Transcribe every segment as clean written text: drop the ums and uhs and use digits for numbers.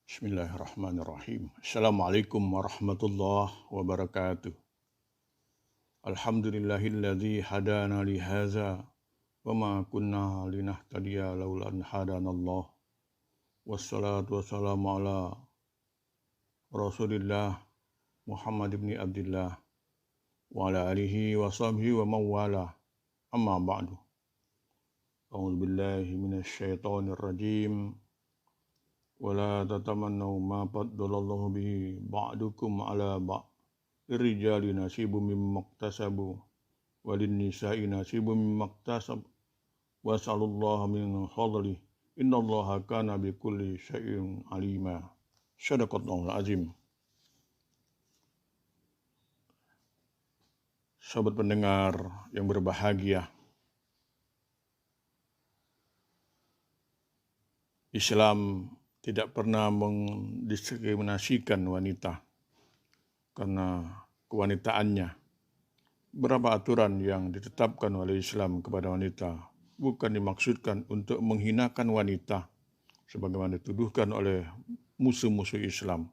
Bismillahirrahmanirrahim. Assalamualaikum warahmatullahi wabarakatuh. Alhamdulillahilladzi hadana li hadza wa ma kunna linahtadiya laula an hadanallah. Wassalatu wassalamu ala Rasulillah Muhammad ibn Abdullah wa ala alihi wa sahbihi wa mawala. Amma ba'du. A'udzu billahi minasy syaithanir rajim. Wala tatamannaw ma faddalallahu bihi ba'dukum ala ba'd. Lirijali nasibum mimma iktasabu walinnisa'i nasibum mimma iktasab. Was'alullaha min fadlih. Innallaha kana bikulli syai'in alima. Shadaqallahul azim. Sahabat pendengar yang berbahagia, Islam tidak pernah mendiskriminasikan wanita karena kewanitaannya. Berapa aturan yang ditetapkan oleh Islam kepada wanita bukan dimaksudkan untuk menghinakan wanita sebagaimana dituduhkan oleh musuh-musuh Islam.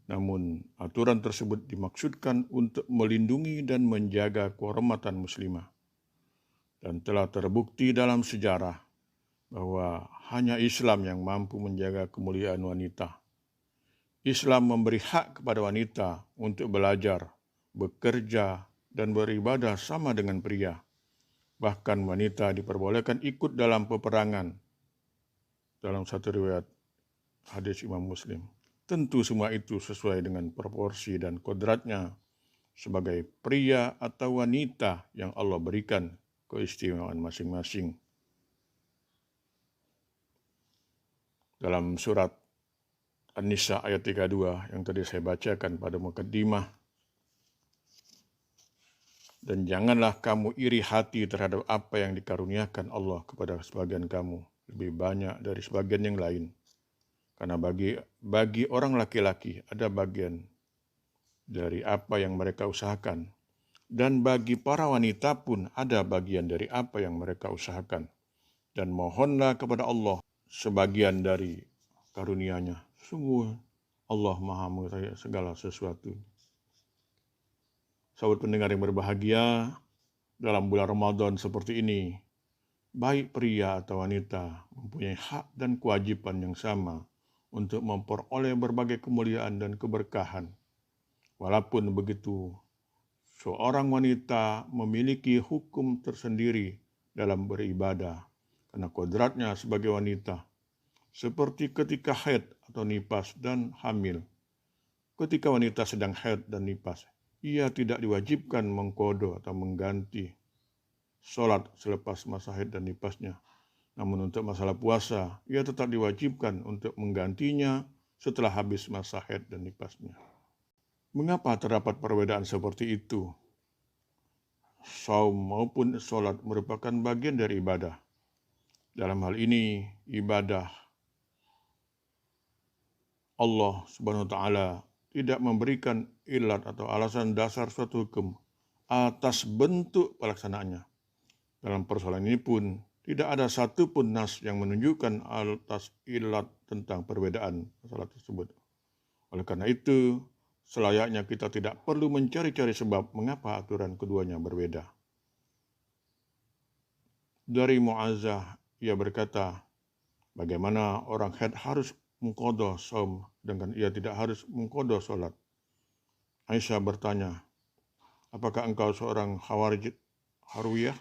Namun aturan tersebut dimaksudkan untuk melindungi dan menjaga kehormatan muslimah. Dan telah terbukti dalam sejarah bahwa hanya Islam yang mampu menjaga kemuliaan wanita. Islam memberi hak kepada wanita untuk belajar, bekerja, dan beribadah sama dengan pria. Bahkan wanita diperbolehkan ikut dalam peperangan. Dalam satu riwayat hadis Imam Muslim. Tentu semua itu sesuai dengan proporsi dan kodratnya sebagai pria atau wanita yang Allah berikan keistimewaan masing-masing. Dalam surat An-Nisa ayat 32 yang tadi saya bacakan pada mukaddimah. Dan janganlah kamu iri hati terhadap apa yang dikaruniakan Allah kepada sebagian kamu, lebih banyak dari sebagian yang lain. Karena bagi orang laki-laki ada bagian dari apa yang mereka usahakan. Dan bagi para wanita pun ada bagian dari apa yang mereka usahakan. Dan mohonlah kepada Allah sebagian dari karunia-Nya. Sungguh Allah Maha mengetahui segala sesuatu. Sahabat pendengar yang berbahagia, dalam bulan Ramadan seperti ini, baik pria atau wanita mempunyai hak dan kewajiban yang sama untuk memperoleh berbagai kemuliaan dan keberkahan. Walaupun begitu, seorang wanita memiliki hukum tersendiri dalam beribadah karena kodratnya sebagai wanita, seperti ketika haid atau nifas dan hamil. Ketika wanita sedang haid dan nifas, ia tidak diwajibkan mengqadha atau mengganti sholat selepas masa haid dan nifasnya. Namun untuk masalah puasa, ia tetap diwajibkan untuk menggantinya setelah habis masa haid dan nifasnya. Mengapa terdapat perbedaan seperti itu? Saum maupun sholat merupakan bagian dari ibadah. Dalam hal ini, ibadah Allah Subhanahu wa Ta'ala tidak memberikan ilat atau alasan dasar suatu hukum atas bentuk pelaksanaannya. Dalam persoalan ini pun tidak ada satupun nas yang menunjukkan atas ilat tentang perbedaan masalah tersebut. Oleh karena itu, selayaknya kita tidak perlu mencari-cari sebab mengapa aturan keduanya berbeda. Dari Mu'azzah, ia berkata, bagaimana orang haid harus mengqadha saum dengan ia tidak harus mengqadha salat. Aisyah bertanya, apakah engkau seorang Harwiyah?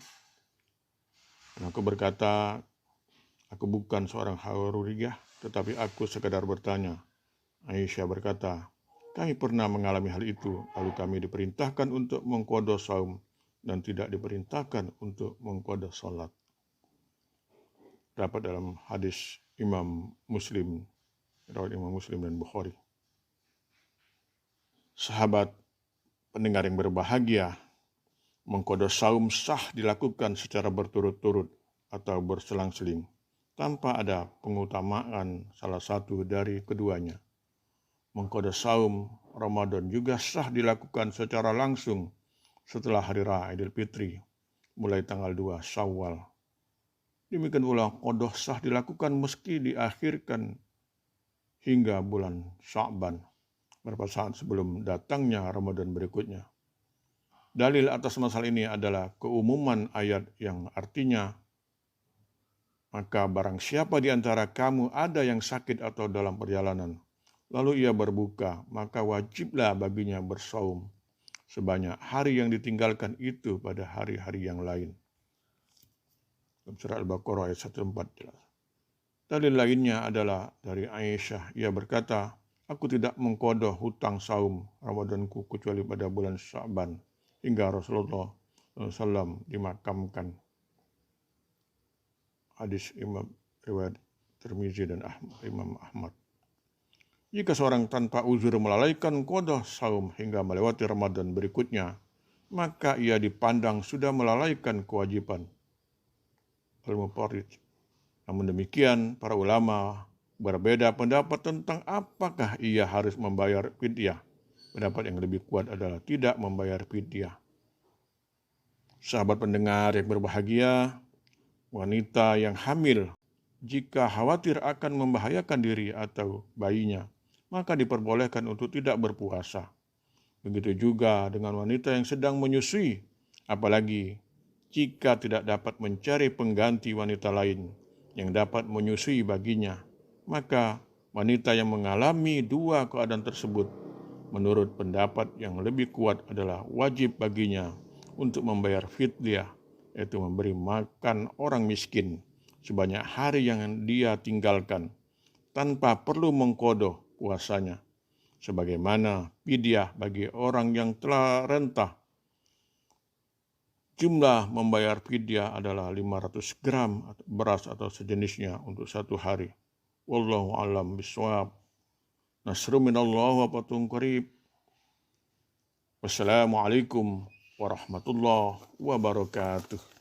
Dan aku berkata, aku bukan seorang Harwiyah, tetapi aku sekadar bertanya. Aisyah berkata, kami pernah mengalami hal itu, lalu kami diperintahkan untuk mengqadha saum dan tidak diperintahkan untuk mengqadha salat. Dapat dalam hadis Imam Muslim, riwayat Imam Muslim dan Bukhari. Sahabat pendengar yang berbahagia, mengqadha saum sah dilakukan secara berturut-turut atau berselang-seling, tanpa ada pengutamaan salah satu dari keduanya. Mengqadha saum Ramadan juga sah dilakukan secara langsung setelah Hari Raya Idul Fitri, mulai tanggal 2 Syawal. Demikian pula qadha sah dilakukan meski diakhirkan hingga bulan Sya'ban, beberapa saat sebelum datangnya Ramadan berikutnya. Dalil atas masalah ini adalah keumuman ayat yang artinya, maka barang siapa di antara kamu ada yang sakit atau dalam perjalanan, lalu ia berbuka, maka wajiblah baginya bersaum sebanyak hari yang ditinggalkan itu pada hari-hari yang lain. Dalam surah Al-Baqarah ayat 104 jelas. Dalil lainnya adalah dari Aisyah. Ia berkata, aku tidak mengqadha hutang saum Ramadanku kecuali pada bulan Sya'ban, hingga Rasulullah SAW dimakamkan. Hadis Imam riwayat Tirmizi dan Imam Ahmad. Jika seorang tanpa uzur melalaikan qadha saum hingga melewati Ramadan berikutnya, maka ia dipandang sudah melalaikan kewajiban al-mufarrid. Namun demikian, para ulama berbeda pendapat tentang apakah ia harus membayar fidyah. Pendapat yang lebih kuat adalah tidak membayar fidyah. Sahabat pendengar yang berbahagia, wanita yang hamil jika khawatir akan membahayakan diri atau bayinya, maka diperbolehkan untuk tidak berpuasa. Begitu juga dengan wanita yang sedang menyusui, apalagi jika tidak dapat mencari pengganti wanita lain yang dapat menyusui baginya, maka wanita yang mengalami dua keadaan tersebut, menurut pendapat yang lebih kuat adalah wajib baginya untuk membayar fidyah, yaitu memberi makan orang miskin sebanyak hari yang dia tinggalkan, tanpa perlu mengqadha puasanya, sebagaimana fidyah bagi orang yang telah rentah. Jumlah membayar fidyah adalah 500 gram beras atau sejenisnya untuk satu hari. Wallahu a'lam bishawab. Nasrun minallah wa fatun qarib. Wassalamualaikum warahmatullahi wabarakatuh.